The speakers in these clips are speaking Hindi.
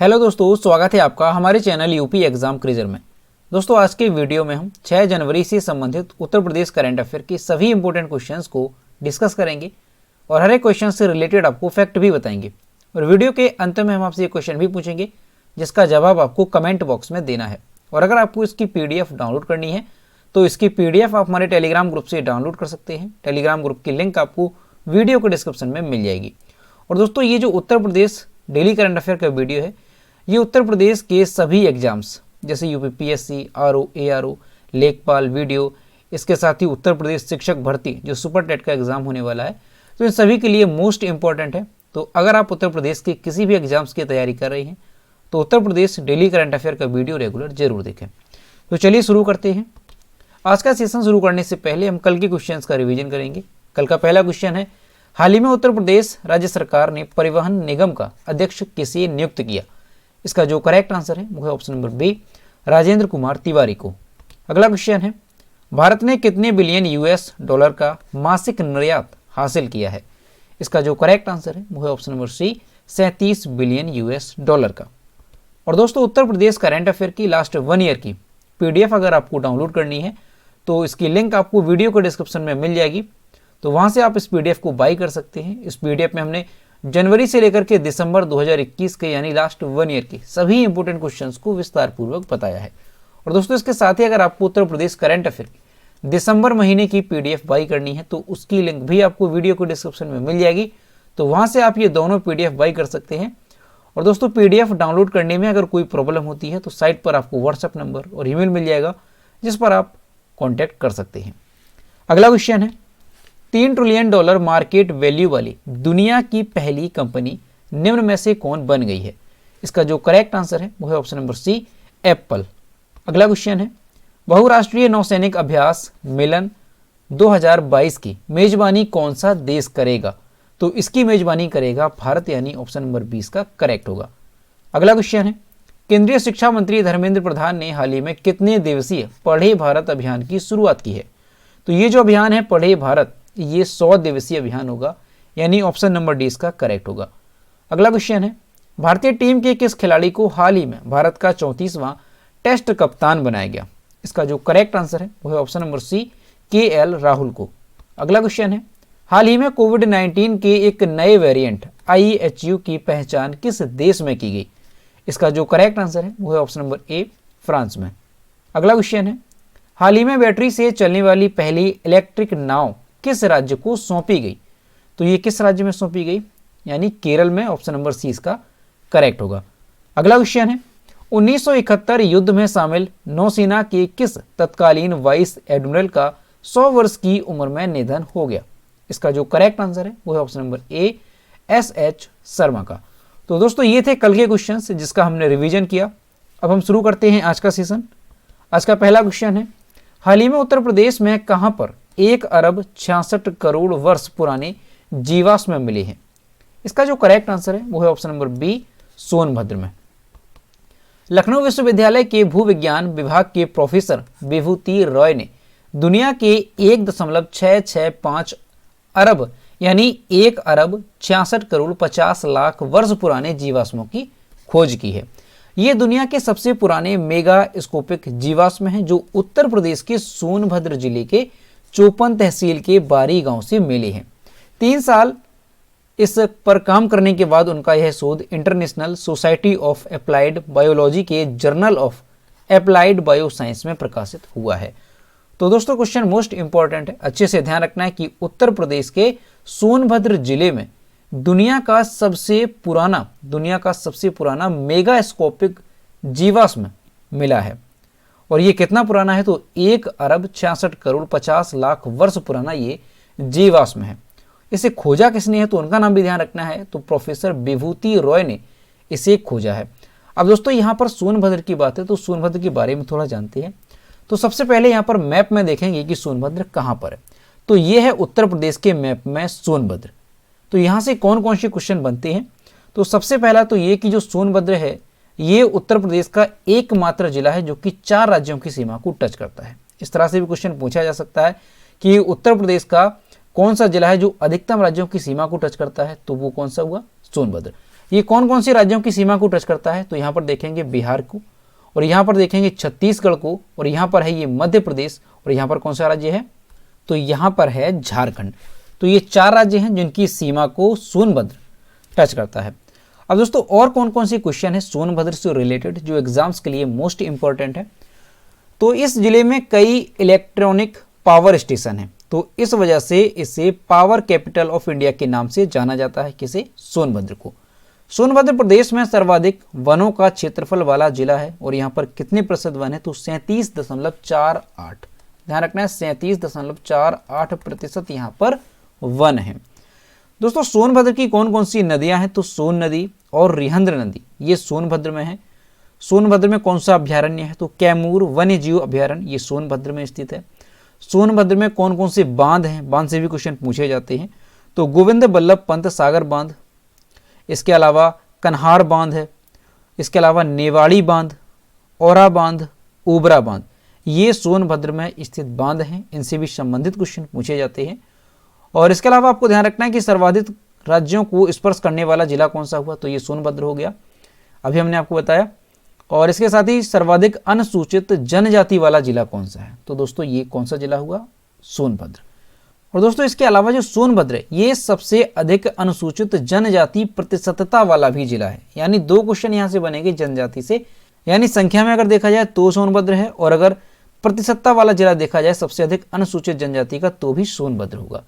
हेलो दोस्तों, स्वागत है आपका हमारे चैनल यूपी एग्जाम क्रिजर में। दोस्तों, आज के वीडियो में हम 6 जनवरी से संबंधित उत्तर प्रदेश करंट अफेयर की सभी इंपॉर्टेंट क्वेश्चंस को डिस्कस करेंगे और हर एक क्वेश्चन से रिलेटेड आपको फैक्ट भी बताएंगे। और वीडियो के अंत में हम आपसे ये क्वेश्चन भी पूछेंगे जिसका जवाब आपको कमेंट बॉक्स में देना है। और अगर आपको इसकी PDF डाउनलोड करनी है तो इसकी PDF आप हमारे टेलीग्राम ग्रुप से डाउनलोड कर सकते हैं। टेलीग्राम ग्रुप की लिंक आपको वीडियो के डिस्क्रिप्शन में मिल जाएगी। और दोस्तों, ये जो Uttar Pradesh daily current affair का वीडियो है, ये उत्तर प्रदेश के सभी एग्जाम्स जैसे UPPSC, RO, ARO, लेखपाल वीडियो, इसके साथ ही उत्तर प्रदेश शिक्षक भर्ती जो सुपर टेट का एग्जाम होने वाला है, तो इन सभी के लिए मोस्ट इंपॉर्टेंट है। तो अगर आप उत्तर प्रदेश के किसी भी एग्जाम्स की तैयारी कर रहे हैं तो Uttar Pradesh daily current affair का वीडियो रेगुलर जरूर देखें। तो चलिए शुरू करते हैं। आज का सेशन शुरू करने से पहले हम कल के क्वेश्चंस का रिवीजन करेंगे। कल का पहला क्वेश्चन है, हाल ही में उत्तर प्रदेश राज्य सरकार ने परिवहन निगम का अध्यक्ष किसे नियुक्त किया? इसका जो करेक्ट आंसर है वो है option number B, Rajendra Kumar Tiwari को। अगला क्वेश्चन है, भारत ने कितने बिलियन US$ का मासिक निर्यात हासिल किया है? इसका जो करेक्ट आंसर है वो है option number C, 37 billion US$ का। और दोस्तों, उत्तर प्रदेश करंट अफेयर की लास्ट 1 ईयर की PDF अगर आपको डाउनलोड करनी है तो इसकी लिंक आपको वीडियो के डिस्क्रिप्शन में मिल जाएगी। तो वहां से आप इस PDF को बाई कर सकते हैं। इस PDF में हमने जनवरी से लेकर के दिसंबर 2021 के यानी लास्ट 1 ईयर के सभी इंपोर्टेंट क्वेश्चंस को विस्तार पूर्वक बताया है। और दोस्तों, इसके साथ ही अगर आपको उत्तर प्रदेश करंट अफेयर दिसंबर महीने की PDF बाई करनी है तो उसकी लिंक भी आपको वीडियो के डिस्क्रिप्शन में मिल जाएगी। तो वहां से आप ये दोनों PDF बाई कर सकते हैं। और दोस्तों, PDF डाउनलोड करने में अगर कोई प्रॉब्लम होती है तो साइट पर आपको WhatsApp नंबर और ईमेल मिल जाएगा जिस पर आप कॉन्टैक्ट कर सकते हैं। अगला क्वेश्चन है, $3 ट्रिलियन मार्केट वैल्यू वाली दुनिया की पहली कंपनी निम्न में से कौन बन गई है? इसका जो करेक्ट आंसर है वो है ऑप्शन नंबर सी, एप्पल। अगला क्वेश्चन है, बहुराष्ट्रीय नौसैनिक अभ्यास मिलन 2022 की मेजबानी कौन सा देश करेगा? तो इसकी मेजबानी करेगा भारत, यानी ऑप्शन नंबर 20 का करेक्ट होगा। अगला क्वेश्चन है, केंद्रीय शिक्षा मंत्री धर्मेंद्र प्रधान ने हाल ही में कितने दिवसीय पढ़े भारत अभियान की शुरुआत की है? तो ये जो अभियान है पढ़े भारत, ये 100 दिवसीय अभियान होगा, यानी ऑप्शन नंबर डी इसका करेक्ट होगा। अगला क्वेश्चन है, भारतीय टीम के किस खिलाड़ी को हाल ही में भारत का 34वां टेस्ट कप्तान बनाया गया? इसका जो करेक्ट आंसर है वो है option number C, KL Rahul को। अगला क्वेश्चन है, हाल ही में कोविड-19 के एक नए वेरिएंट IHU की पहचान किस देश में की गई? इसका जो करेक्ट आंसर है वो है ऑप्शन नंबर ए, फ्रांस में। अगला क्वेश्चन है, हाल ही में बैटरी से चलने वाली पहली इलेक्ट्रिक नाव किस राज्य को सौंपी गई? तो ये किस राज्य में सौंपी गई? यानी केरल में, ऑप्शन नंबर सी इसका करेक्ट होगा। अगला क्वेश्चन है, 1971 युद्ध में शामिल नौसेना के किस तत्कालीन वाइस एडमिरल का 100 वर्ष की उम्र में निधन हो गया? इसका जो करेक्ट आंसर है वो है ऑप्शन नंबर ए, SH शर्मा का। तो दोस्तों, ये थे कल के क्वेश्चन जिसका हमने रिवीजन किया। अब हम शुरू करते हैं आज का सेशन। आज का पहला क्वेश्चन है, हाल ही में उत्तर प्रदेश में कहां पर 1 अरब 66 करोड़ वर्ष पुराने जीवाश्म मिले हैं? इसका जो करेक्ट आंसर है वो है ऑप्शन नंबर बी, सोनभद्र में। लखनऊ विश्वविद्यालय के भूविज्ञान विभाग के प्रोफेसर विभूति रॉय ने दुनिया के 1.665 अरब यानी 1 अरब 66 करोड़ 50 लाख वर्ष पुराने जीवाश्मों की खोज की है। ये दुनिया के सबसे पुराने मेगास्कोपिक जीवाश्म हैं जो उत्तर प्रदेश के सोनभद्र जिले के चोपन तहसील के बारी गांव से मिले हैं। 3 साल इस पर काम करने के बाद उनका यह शोध international society of applied biology के जर्नल ऑफ अप्लाइड बायोसाइंस में प्रकाशित हुआ है। तो दोस्तों, क्वेश्चन मोस्ट इंपॉर्टेंट है, अच्छे से ध्यान रखना है कि उत्तर प्रदेश के सोनभद्र जिले में दुनिया का सबसे पुराना मेगास्कोपिक जीवाश्म मिला है। और ये कितना पुराना है? तो 1 अरब 66 करोड़ 50 लाख वर्ष पुराना ये जीवाश्म है। इसे खोजा किसने है? तो उनका नाम भी ध्यान रखना है। तो प्रोफेसर विभूति रॉय ने इसे खोजा है। अब दोस्तों, यहाँ पर सोनभद्र की बात है तो सोनभद्र के बारे में थोड़ा जानते हैं। तो सबसे पहले यहाँ पर मैप में देखेंगे कि सोनभद्र कहाँ पर है। तो ये है उत्तर प्रदेश के मैप में सोनभद्र। तो यहाँ से कौन कौन से क्वेश्चन बनते हैं? तो सबसे पहला तो ये कि जो सोनभद्र है ये उत्तर प्रदेश का एकमात्र जिला है जो कि 4 राज्यों की सीमा को टच करता है। इस तरह से भी क्वेश्चन पूछा जा सकता है कि उत्तर प्रदेश का कौन सा जिला है जो अधिकतम राज्यों की सीमा को टच करता है? तो वो कौन सा हुआ? सोनभद्र। ये कौन कौन से राज्यों की सीमा को टच करता है? तो यहाँ पर देखेंगे बिहार को, और यहाँ पर देखेंगे छत्तीसगढ़ को, और यहाँ पर है ये मध्य प्रदेश, और यहाँ पर कौन सा राज्य है? तो यहाँ पर है झारखंड। तो ये 4 राज्य हैं जिनकी सीमा को सोनभद्र टच करता है। अब दोस्तों और कौन कौन से क्वेश्चन है सोनभद्र से रिलेटेड जो एग्जाम्स के लिए मोस्ट इंपॉर्टेंट है? तो इस जिले में कई इलेक्ट्रॉनिक पावर स्टेशन है, तो इस वजह से इसे पावर कैपिटल ऑफ इंडिया के नाम से जाना जाता है। किसे? सोनभद्र को। सोनभद्र प्रदेश में सर्वाधिक वनों का क्षेत्रफल वाला जिला है, और यहाँ पर कितने प्रतिशत वन है? तो 37.48। ध्यान रखना है 37.48% यहाँ पर वन है। दोस्तों सोनभद्र की कौन कौन सी नदियां हैं? तो सोन नदी और रिहंद्र नदी ये सोनभद्र में है। सोनभद्र में कौन सा अभ्यारण्य है? तो कैमूर वन्य जीव अभ्यारण्य ये सोनभद्र में स्थित है। सोनभद्र में कौन कौन से बांध हैं? बांध से भी क्वेश्चन पूछे जाते हैं। तो गोविंद बल्लभ पंत सागर बांध, इसके अलावा कन्हार बांध है, इसके अलावा नेवाड़ी बांध, औरा बांध, ओबरा बांध, ये सोनभद्र में स्थित बांध हैं। इनसे भी संबंधित क्वेश्चन पूछे जाते हैं। और इसके अलावा आपको ध्यान रखना है कि सर्वाधिक राज्यों को स्पर्श करने वाला जिला कौन सा हुआ? तो ये सोनभद्र हो गया, अभी हमने आपको बताया। और इसके साथ ही सर्वाधिक अनुसूचित जनजाति वाला जिला कौन सा है? तो दोस्तों ये कौन सा जिला हुआ? सोनभद्र। और दोस्तों इसके अलावा जो सोनभद्र है ये सबसे अधिक अनुसूचित जनजाति प्रतिशतता वाला भी जिला है। यानी 2 क्वेश्चन यहाँ से बनेंगे जनजाति से, यानी संख्या में अगर देखा जाए तो सोनभद्र है, और अगर प्रतिशतता वाला जिला देखा जाए सबसे अधिक अनुसूचित जनजाति का तो भी सोनभद्र होगा।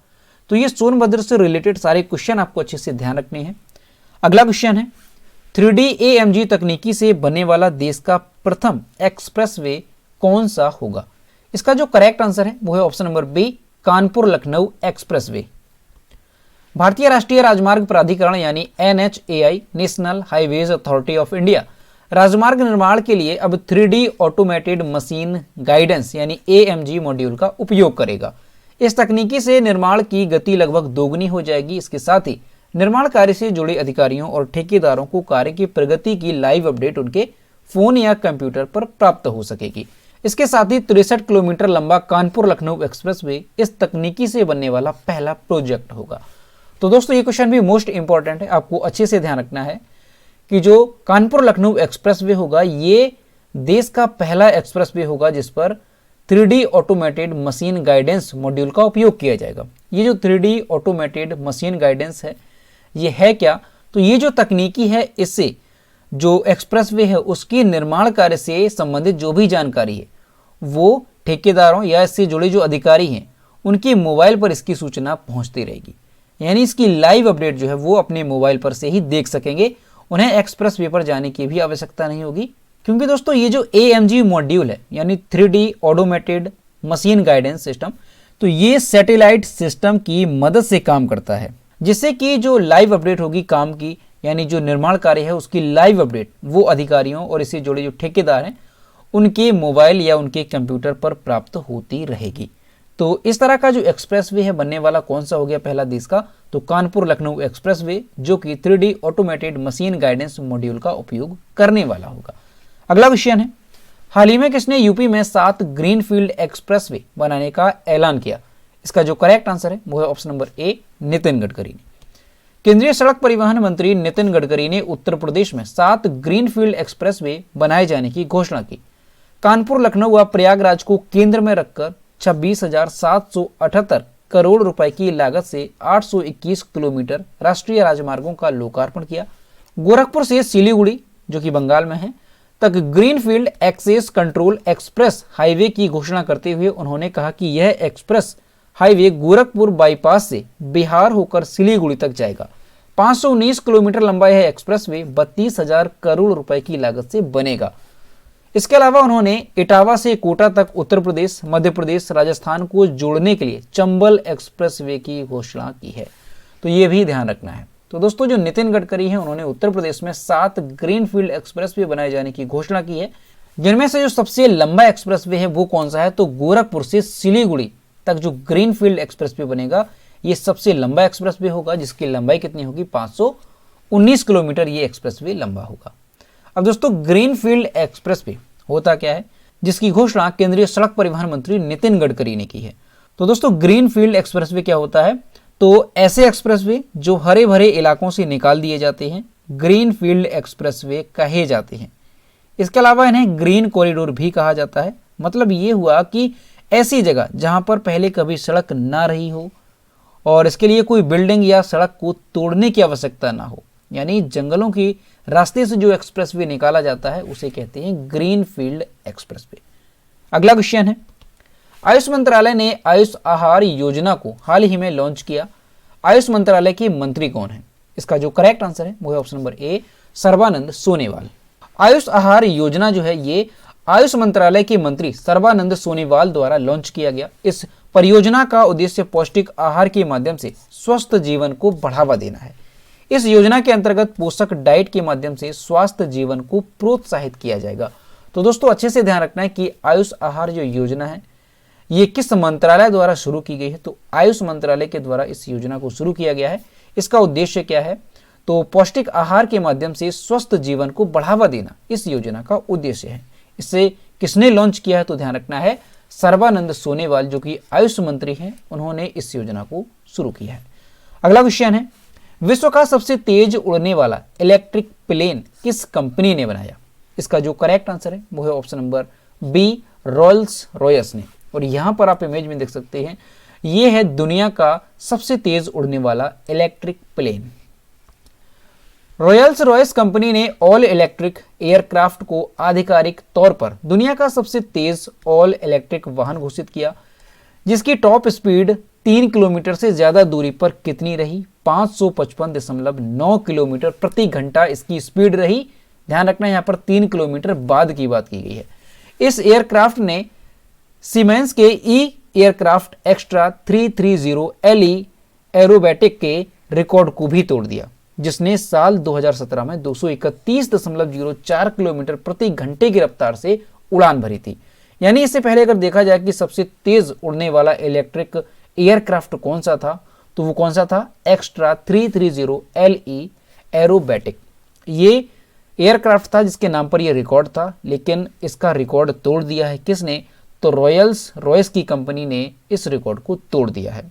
तो ये सोनभद्र से रिलेटेड सारे क्वेश्चन आपको अच्छे से ध्यान रखने हैं। अगला क्वेश्चन है 3D AMG तकनीकी से बनने वाला देश का प्रथम एक्सप्रेसवे कौन सा होगा? इसका जो करेक्ट आंसर है वो है option number B, Kanpur Lucknow expressway. भारतीय राष्ट्रीय राजमार्ग प्राधिकरण यानी NHAI national highways authority of India राजमार्ग निर्माण के लिए अब 3D ऑटोमेटेड मशीन गाइडेंस यानी AMG मॉड्यूल का उपयोग करेगा। इस तकनीकी से निर्माण की गति लगभग दोगुनी हो जाएगी। इसके साथ ही निर्माण कार्य से जुड़े अधिकारियों और ठेकेदारों को कार्य की प्रगति की लाइव अपडेट उनके फोन या कंप्यूटर पर प्राप्त हो सकेगी। इसके साथ ही 63 किलोमीटर लंबा कानपुर लखनऊ एक्सप्रेसवे इस तकनीकी से बनने वाला पहला प्रोजेक्ट होगा। तो दोस्तों ये क्वेश्चन भी मोस्ट इंपॉर्टेंट है, आपको अच्छे से ध्यान रखना है कि जो कानपुर लखनऊ एक्सप्रेसवे होगा ये देश का पहला एक्सप्रेसवे होगा जिस पर 3D automated machine guidance module का उपयोग किया जाएगा। ये जो 3D ऑटोमेटेड मशीन गाइडेंस है ये है क्या? तो ये जो तकनीकी है इससे जो एक्सप्रेसवे है उसकी निर्माण कार्य से संबंधित जो भी जानकारी है वो ठेकेदारों या इससे जुड़े जो अधिकारी हैं उनके मोबाइल पर इसकी सूचना पहुंचती रहेगी। यानी इसकी लाइव अपडेट जो है वो अपने मोबाइल पर से ही देख सकेंगे, उन्हें एक्सप्रेसवे पर जाने की भी आवश्यकता नहीं होगी। क्योंकि दोस्तों ये जो AMG मॉड्यूल है यानी 3D automated machine guidance system, तो ये सैटेलाइट सिस्टम की मदद से काम करता है, जिससे कि जो लाइव अपडेट होगी काम की यानी जो निर्माण कार्य है उसकी लाइव अपडेट वो अधिकारियों और इससे जुड़े जो ठेकेदार हैं उनके मोबाइल या उनके कंप्यूटर पर प्राप्त होती रहेगी। तो इस तरह का जो एक्सप्रेसवे है बनने वाला कौन सा हो गया पहला देश का? तो कानपुर लखनऊ एक्सप्रेसवे जो कि 3D automated machine guidance module का उपयोग करने वाला होगा। अगला क्वेश्चन है हाल ही में किसने यूपी में 7 ग्रीनफील्ड एक्सप्रेसवे बनाने का ऐलान किया? इसका जो करेक्ट आंसर है वो है ऑप्शन नंबर ए, नितिन गडकरी ने। केंद्रीय सड़क परिवहन मंत्री नितिन गडकरी ने उत्तर प्रदेश में 7 ग्रीनफील्ड एक्सप्रेसवे बनाए जाने की घोषणा की। कानपुर लखनऊ व प्रयागराज को केंद्र में रखकर 26,778 करोड़ रुपए की लागत से 821 किलोमीटर राष्ट्रीय राजमार्गों का लोकार्पण किया। गोरखपुर से सिलीगुड़ी जो कि बंगाल में है तक greenfield access control express highway की घोषणा करते हुए उन्होंने कहा कि यह एक्सप्रेस हाईवे गोरखपुर बाईपास से बिहार होकर सिलीगुड़ी तक जाएगा। 519 किलोमीटर लंबा यह एक्सप्रेसवे 32,000 करोड़ रुपए की लागत से बनेगा। इसके अलावा उन्होंने इटावा से कोटा तक उत्तर प्रदेश, मध्य प्रदेश, राजस्थान को जोड़ने के लिए चंबल एक्सप्रेसवे की घोषणा की है। तो ये भी ध्यान रखना है। तो दोस्तों जो नितिन गडकरी हैं उन्होंने उत्तर प्रदेश में 7 ग्रीनफील्ड एक्सप्रेसवे बनाए जाने की घोषणा की है, जिनमें से जो सबसे लंबा एक्सप्रेसवे है वो कौन सा है? तो गोरखपुर से सिलीगुड़ी तक जो ग्रीनफील्ड एक्सप्रेसवे बनेगा ये सबसे लंबा एक्सप्रेसवे होगा, जिसकी लंबाई कितनी होगी? 519 किलोमीटर ये एक्सप्रेसवे लंबा होगा। अब दोस्तों ग्रीनफील्ड एक्सप्रेसवे होता क्या है, जिसकी घोषणा केंद्रीय सड़क परिवहन मंत्री नितिन गडकरी ने की है। तो दोस्तों ग्रीनफील्ड एक्सप्रेसवे क्या होता है? तो ऐसे एक्सप्रेसवे जो हरे भरे इलाकों से निकाल दिए जाते हैं ग्रीन फील्ड एक्सप्रेसवे कहे जाते हैं। इसके अलावा इन्हें ग्रीन कॉरिडोर भी कहा जाता है। मतलब ये हुआ कि ऐसी जगह जहां पर पहले कभी सड़क ना रही हो और इसके लिए कोई बिल्डिंग या सड़क को तोड़ने की आवश्यकता ना हो, यानी जंगलों के रास्ते से जो एक्सप्रेसवे निकाला जाता है उसे कहते हैं ग्रीन फील्ड एक्सप्रेसवे। अगला क्वेश्चन है, आयुष मंत्रालय ने आयुष आहार योजना को हाल ही में लॉन्च किया। आयुष मंत्रालय के मंत्री कौन है? इसका जो करेक्ट आंसर है वो है ऑप्शन नंबर ए, सर्बानंद सोनोवाल। आयुष आहार योजना जो है ये आयुष मंत्रालय के मंत्री सर्बानंद सोनोवाल द्वारा लॉन्च किया गया। इस परियोजना का उद्देश्य पौष्टिक आहार के माध्यम से स्वस्थ जीवन को बढ़ावा देना है। इस योजना के अंतर्गत पोषक डाइट के माध्यम से स्वास्थ्य जीवन को प्रोत्साहित किया जाएगा। तो दोस्तों अच्छे से ध्यान रखना है कि आयुष आहार जो योजना है ये किस मंत्रालय द्वारा शुरू की गई है। तो आयुष मंत्रालय के द्वारा इस योजना को शुरू किया गया है। इसका उद्देश्य क्या है? तो पौष्टिक आहार के माध्यम से स्वस्थ जीवन को बढ़ावा देना इस योजना का उद्देश्य है। इसे किसने लॉन्च किया है? तो ध्यान रखना है सर्बानंद सोनोवाल जो कि आयुष मंत्री हैं, उन्होंने इस योजना को शुरू किया है। अगला क्वेश्चन है, विश्व का सबसे तेज उड़ने वाला इलेक्ट्रिक प्लेन किस कंपनी ने बनाया? इसका जो करेक्ट आंसर है वो है option number B, Rolls Royce ने। और यहां पर आप इमेज में देख सकते हैं ये है दुनिया का सबसे तेज उड़ने वाला electric plane. Rolls Royce company ने ऑल इलेक्ट्रिक एयरक्राफ्ट को आधिकारिक तौर पर दुनिया का सबसे तेज ऑल इलेक्ट्रिक वाहन घोषित किया, जिसकी टॉप स्पीड 3 किलोमीटर से ज्यादा दूरी पर कितनी रही? 555.9 किलोमीटर प्रति घंटा इसकी स्पीड रही। ध्यान रखना यहाँ पर 3 किलोमीटर बाद की बात की गई है। इस एयरक्राफ्ट ने सीमेंस के ई एयरक्राफ्ट एक्स्ट्रा 330 LE एरोबैटिक के रिकॉर्ड को भी तोड़ दिया, जिसने साल 2017 में 231.04 किलोमीटर प्रति घंटे की रफ्तार से उड़ान भरी थी। यानी इससे पहले अगर देखा जाए कि सबसे तेज उड़ने वाला इलेक्ट्रिक एयरक्राफ्ट कौन सा था, तो वो कौन सा था? Extra 330 LE aerobatic. ये एयरक्राफ्ट था जिसके नाम पर यह रिकॉर्ड था, लेकिन इसका रिकॉर्ड तोड़ दिया है किसने? तो रॉयल्स रॉयस की कंपनी ने इस रिकॉर्ड को तोड़ दिया है।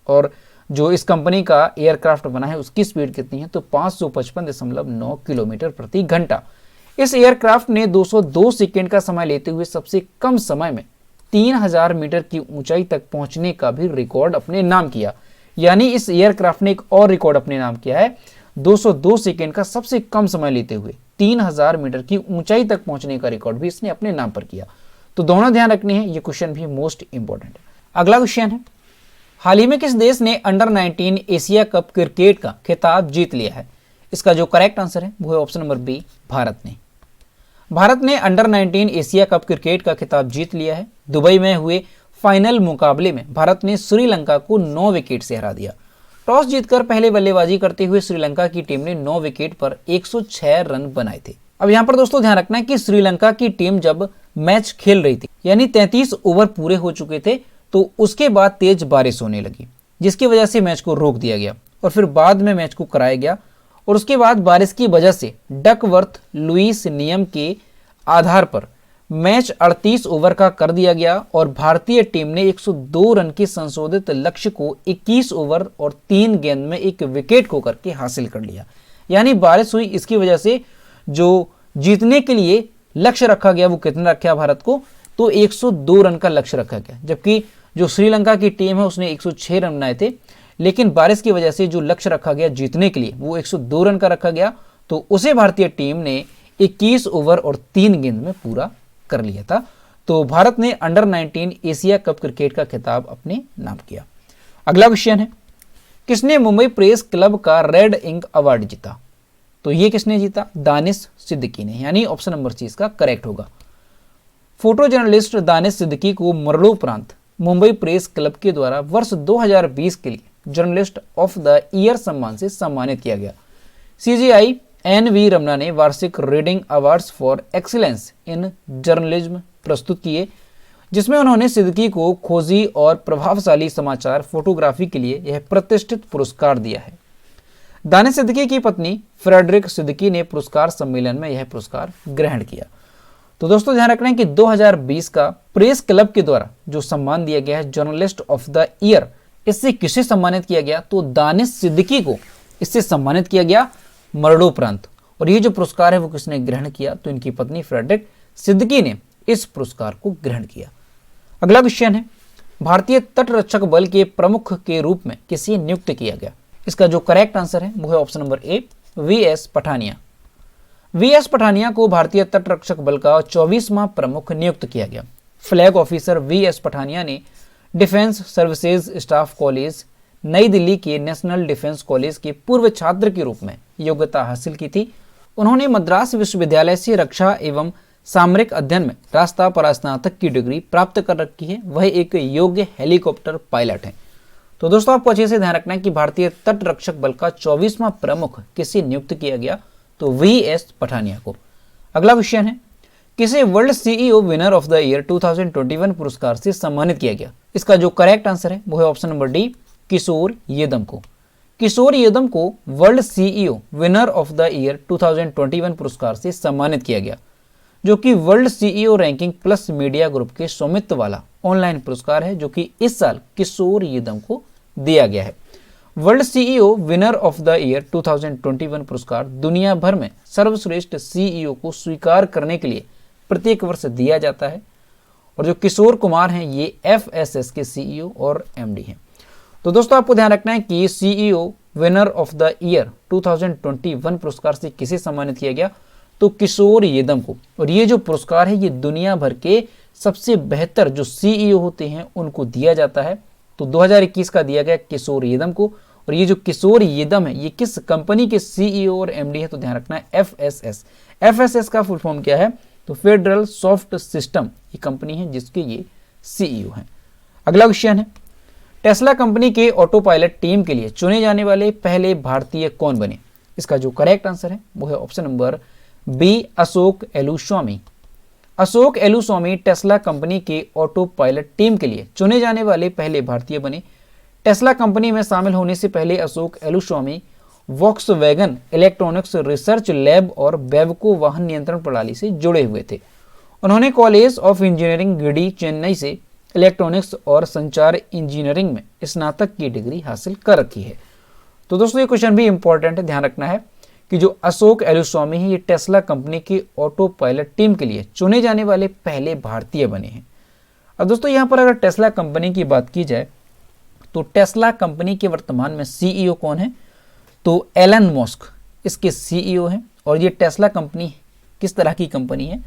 और जो इस कंपनी का एयरक्राफ्ट बना है उसकी स्पीड कितनी है? तो 555.9 किलोमीटर प्रति घंटा। इस एयरक्राफ्ट ने 202 सेकेंड का समय लेते हुए सबसे कम समय में 3000 मीटर की ऊंचाई तक पहुंचने का भी रिकॉर्ड अपने नाम किया। यानी इस एयरक्राफ्ट ने एक और रिकॉर्ड अपने नाम किया है, 202 सेकेंड का सबसे कम समय लेते हुए 3000 मीटर की ऊंचाई तक पहुंचने का रिकॉर्ड भी इसने अपने नाम पर किया। तो दोनों ध्यान रखने हैं, ये क्वेश्चन भी मोस्ट इंपॉर्टेंट है। अगला क्वेश्चन है, हाल ही में किस देश ने अंडर 19 एशिया कप क्रिकेट का खिताब जीत लिया है? इसका जो करेक्ट आंसर है वो है ऑप्शन नंबर बी, भारत ने। भारत ने अंडर 19 एशिया कप क्रिकेट का खिताब जीत लिया है। दुबई में हुए फाइनल मुकाबले में भारत ने श्रीलंका को 9 विकेट से हरा दिया। टॉस जीतकर पहले बल्लेबाजी करते हुए श्रीलंका की टीम ने 9 विकेट पर 106 रन बनाए थे। अब यहाँ पर दोस्तों ध्यान रखना है कि श्रीलंका की टीम जब मैच खेल रही थी, यानी 33 ओवर पूरे हो चुके थे, तो उसके बाद तेज बारिश होने लगी, जिसकी वजह से मैच को रोक दिया गया और फिर बाद में मैच को कराया गया। और उसके बाद बारिश की वजह से डकवर्थ लुईस नियम के आधार पर मैच 38 ओवर का कर दिया गया और भारतीय टीम ने 102 रन के संशोधित लक्ष्य को 21 ओवर और 3 गेंद में 1 विकेट खो करके हासिल कर लिया। यानी बारिश हुई, इसकी वजह से जो जीतने के लिए लक्ष्य रखा गया वो कितना रखा भारत को? तो 102 रन का लक्ष्य रखा गया, जबकि जो श्रीलंका की टीम है उसने 106 रन बनाए थे, लेकिन बारिश की वजह से जो लक्ष्य रखा गया जीतने के लिए वो 102 रन का रखा गया, तो उसे भारतीय टीम ने 21 ओवर और 3 गेंद में पूरा कर लिया था। तो भारत ने अंडर 19 एशिया कप क्रिकेट का खिताब अपने नाम किया। अगला क्वेश्चन है, किसने मुंबई प्रेस क्लब का रेड इंक अवार्ड जीता? तो ये किसने जीता? दानिश सिद्दीकी ने, यानी ऑप्शन नंबर सी इसका करेक्ट होगा। फोटो जर्नलिस्ट दानिश सिद्दीकी को मरणोपरांत मुंबई प्रेस क्लब के द्वारा वर्ष 2020 के लिए जर्नलिस्ट ऑफ द ईयर सम्मान से सम्मानित किया गया। CGI NV रमना ने वार्षिक reading awards for excellence in journalism प्रस्तुत किए, जिसमें उन्होंने सिद्दीकी को खोजी और प्रभावशाली समाचार फोटोग्राफी के लिए यह प्रतिष्ठित पुरस्कार दिया है। दानिश सिद्दीकी की पत्नी फ्रेडरिक सिद्दीकी ने पुरस्कार सम्मेलन में यह पुरस्कार ग्रहण किया। तो दोस्तों ध्यान रखना है कि 2020 का प्रेस क्लब के द्वारा जो सम्मान दिया गया है जर्नलिस्ट ऑफ द ईयर, इससे किसे सम्मानित किया गया? तो दानिश सिद्दीकी को इससे सम्मानित किया गया। मरणोपरांत। और ये जो पुरस्कार है वो किसने ग्रहण किया, तो इनकी पत्नी फ्रेडरिक सिद्दीकी ने इस पुरस्कार को ग्रहण किया। अगला क्वेश्चन है, भारतीय तटरक्षक बल के प्रमुख के रूप में किसे नियुक्त किया गया। इसका जो करेक्ट आंसर है वो है option number A, V S Pathania. V S Pathania को भारतीय तटरक्षक बल का 24वां प्रमुख नियुक्त किया गया। फ्लैग ऑफिसर वीएस पठानिया ने डिफेंस सर्विसेज स्टाफ कॉलेज नई दिल्ली के नेशनल डिफेंस कॉलेज के पूर्व छात्र के रूप में योग्यता हासिल की थी। उन्होंने मद्रास विश्वविद्यालय से रक्षा एवं सामरिक अध्ययन में रास्ता परास्नातक की डिग्री प्राप्त कर रखी है। वह एक योग्य हेलीकॉप्टर पायलट हैं। तो दोस्तों आपको अच्छे से ध्यान रखना है कि भारतीय तटरक्षक बल का 24वां प्रमुख किसे नियुक्त किया गया, तो वीएस पठानिया को। अगला क्वेश्चन है, किसे world CEO winner of the year 2021 पुरस्कार से सम्मानित किया गया। इसका जो करेक्ट आंसर है वो है ऑप्शन नंबर डी, किशोर येदम को। किशोर येदम को world CEO winner of the year 2021 पुरस्कार से सम्मानित किया गया, जो कि world CEO ranking plus media group के स्वामित्व वाला ऑनलाइन पुरस्कार है, जो कि इस साल किशोर येदम को दिया गया है। World CEO winner of the year 2021 पुरस्कार दुनिया भर में सर्वश्रेष्ठ सीईओ को स्वीकार करने के लिए प्रत्येक वर्ष दिया जाता है। और जो किशोर कुमार हैं ये एफएसएस के सीईओ और एमडी हैं। तो दोस्तों आपको ध्यान रखना है कि CEO winner of the year 2021 पुरस्कार से किसे सम्मानित किया गया, तो किशोर येदम को। और ये जो पुरस्कार है ये दुनिया भर के सबसे बेहतर जो सीईओ होते हैं उनको दिया जाता है। तो 2021 का दिया गया किशोर येदम को। और ये जो किशोर येदम है ये किस कंपनी के सीईओ और एमडी है, तो ध्यान रखना है एफएसएस। एफएसएस का फुल फॉर्म क्या है, तो फेडरल सॉफ्ट सिस्टम ये कंपनी है जिसके ये सीईओ हैं। अगला क्वेश्चन है, टेस्ला कंपनी के ऑटो पायलट टीम के लिए चुने जाने वाले पहले भारतीय कौन बने। इसका जो करेक्ट आंसर है वो है option number B, Ashok Elluswamy. Ashok Elluswamy Tesla company के ऑटो पायलट टीम के लिए चुने जाने वाले पहले भारतीय बने। टेस्ला कंपनी में शामिल होने से पहले Ashok Elluswamy Volkswagen electronics research lab और बेवको वाहन नियंत्रण प्रणाली से जुड़े हुए थे। उन्होंने college of engineering giddy Chennai से इलेक्ट्रॉनिक्स और संचार इंजीनियरिंग में स्नातक की डिग्री हासिल कर रखी है। तो दोस्तों ये क्वेश्चन भी इंपॉर्टेंट है, ध्यान रखना है कि जो अशोक एलुस्वामी है ये टेस्ला कंपनी की ऑटो पायलट टीम के लिए चुने जाने वाले पहले भारतीय बने हैं। अब दोस्तों यहाँ पर अगर टेस्ला कंपनी की बात की जाए तो टेस्ला कंपनी के वर्तमान में सीईओ कौन है, तो एलन मस्क इसके सीईओ हैं। और ये टेस्ला कंपनी किस तरह की कंपनी है,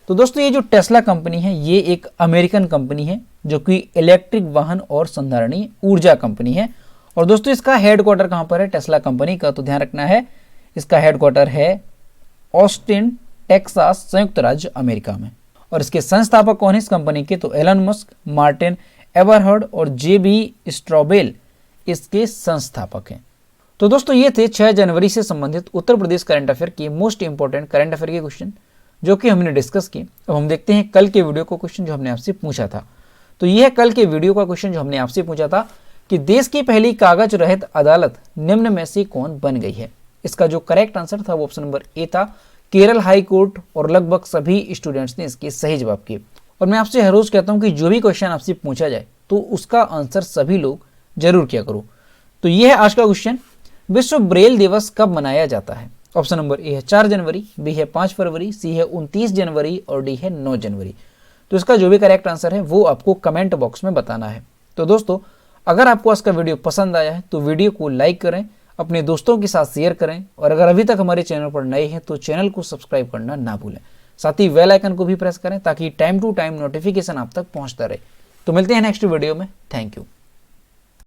तो दोस्तों ये जो टेस्ला कंपनी है ये एक अमेरिकन कंपनी है जो कि इलेक्ट्रिक वाहन और संधारणीय ऊर्जा कंपनी है। और दोस्तों इसका हेडक्वार्टर कहाँ पर है टेस्ला कंपनी का, तो ध्यान रखना है इसका हेडक्वार्टर है ऑस्टिन टेक्सास संयुक्त राज्य अमेरिका में। और इसके संस्थापक कौन है इस कंपनी के, तो एलन मस्क, मार्टिन एवरहर्ड और जेबी स्ट्रॉबेल इसके संस्थापक हैं। तो दोस्तों ये थे 6 जनवरी से संबंधित उत्तर प्रदेश करंट अफेयर के मोस्ट इंपॉर्टेंट करंट अफेयर के क्वेश्चन जो कि हमने डिस्कस किए। अब हम देखते हैं कल के वीडियो को क्वेश्चन जो हमने आपसे पूछा था। तो यह है कल के वीडियो का क्वेश्चन जो हमने आपसे पूछा था कि देश की पहली कागज रहित अदालत निम्न में से कौन बन गई है। इसका जो करेक्ट आंसर था वो ऑप्शन नंबर ए था, केरल हाई कोर्ट। और लगभग सभी स्टूडेंट्स ने इसके सही जवाब किए। और मैं आपसे हर रोज कहता हूं कि जो भी क्वेश्चन आपसे पूछा जाए तो उसका आंसर सभी लोग जरूर किया करो। तो यह है आज का क्वेश्चन, विश्व ब्रेल दिवस कब मनाया जाता है। ऑप्शन नंबर ए है 4 जनवरी, बी है 5 फरवरी, सी है 29 जनवरी और डी है 9 जनवरी। तो इसका जो भी करेक्ट आंसर है वो आपको कमेंट बॉक्स में बताना है। तो दोस्तों अगर आपको आज का वीडियो पसंद आया है तो वीडियो को लाइक करें, अपने दोस्तों के साथ शेयर करें और अगर अभी तक हमारे चैनल पर नए हैं तो चैनल को सब्सक्राइब करना ना भूलें। साथ ही बेल आइकन को भी प्रेस करें ताकि टाइम टू टाइम नोटिफिकेशन आप तक पहुंचता रहे। तो मिलते हैं नेक्स्ट वीडियो में। Thank you.